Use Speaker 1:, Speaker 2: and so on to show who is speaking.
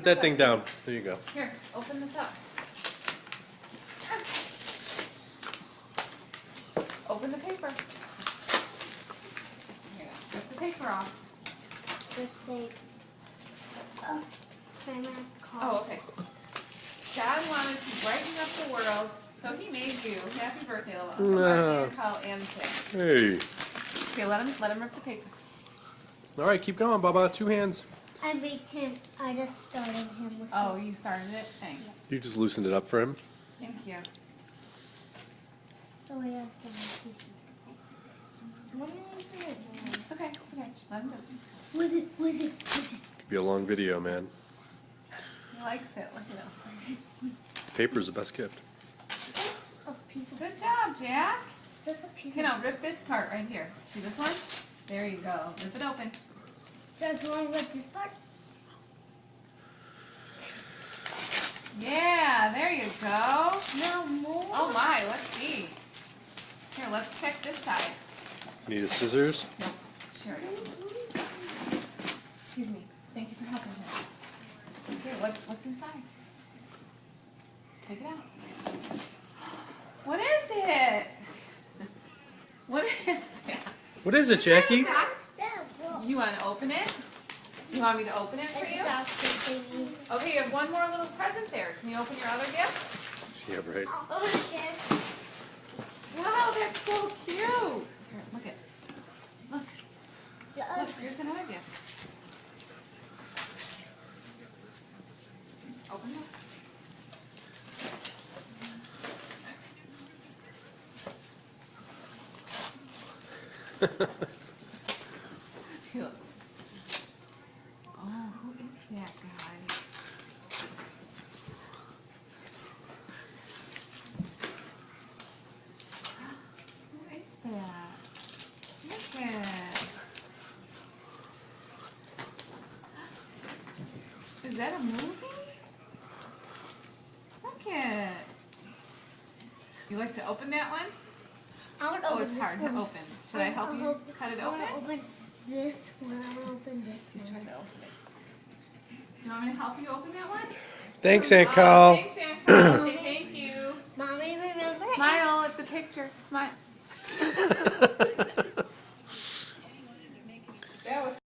Speaker 1: that thing down. There you go.
Speaker 2: Here, open this up. Open the paper. Here, rip the paper off.
Speaker 3: Just take primer
Speaker 2: Oh, okay. God wanted to brighten up the world, so he made you. Happy birthday, Lala.
Speaker 1: No.
Speaker 2: Carl and Tim.
Speaker 1: Hey.
Speaker 2: Okay, let him rip the paper.
Speaker 1: All right, keep going, Bubba. 2 hands.
Speaker 3: I baked him. I just started him with
Speaker 2: Oh, you started it? Thanks.
Speaker 1: You just loosened it up for him.
Speaker 2: Thank you.
Speaker 3: So he has to be What did I do?
Speaker 2: It's okay, it's okay. Let him do it.
Speaker 3: Was it?
Speaker 1: Could be a long video, man.
Speaker 2: He likes it. Look at him.
Speaker 1: Paper's the best gift.
Speaker 3: A piece of
Speaker 2: Good job, Jack.
Speaker 3: Just a piece
Speaker 2: Okay, now rip this part right here. See this one? There you go. Rip it open.
Speaker 3: Jack, do you want to rip this part?
Speaker 2: Yeah, there you go.
Speaker 3: No more.
Speaker 2: Oh my, let's see. Here, let's check this side.
Speaker 1: Need a scissors?
Speaker 2: Nope. Sure. Excuse me. Thank you for helping me. Okay, what's inside? Take it out. What is it? What is that?
Speaker 1: What is it, Jackie?
Speaker 3: Yeah, well,
Speaker 2: You want to open it? You want me to open it for
Speaker 3: it's
Speaker 2: you?
Speaker 3: doctor baby.
Speaker 2: Okay, you have one more little present there. Can you open your other gift?
Speaker 1: Yeah, right.
Speaker 3: Oh, okay.
Speaker 2: Wow, that's so cute. Here, look it. Look,
Speaker 3: Yeah,
Speaker 2: look, here's another gift. Open it. Look. Oh, who is that guy? Who is that? Look at. Is that a movie? Look at. You like to open that one?
Speaker 3: I want to
Speaker 2: Oh,
Speaker 3: open
Speaker 2: it's
Speaker 3: this
Speaker 2: hard
Speaker 3: one.
Speaker 2: to open. Should I help you cut it
Speaker 3: I want to
Speaker 2: open?
Speaker 3: open this one. I want to open this
Speaker 2: He's
Speaker 3: one.
Speaker 2: trying to open it. Do you want me to help you open that one?
Speaker 1: Thanks, Aunt
Speaker 2: Oh,
Speaker 1: Carl.
Speaker 2: thanks, Aunt Carl. Say thank you.
Speaker 3: Mommy, remember?
Speaker 2: Smile at the picture. Smile.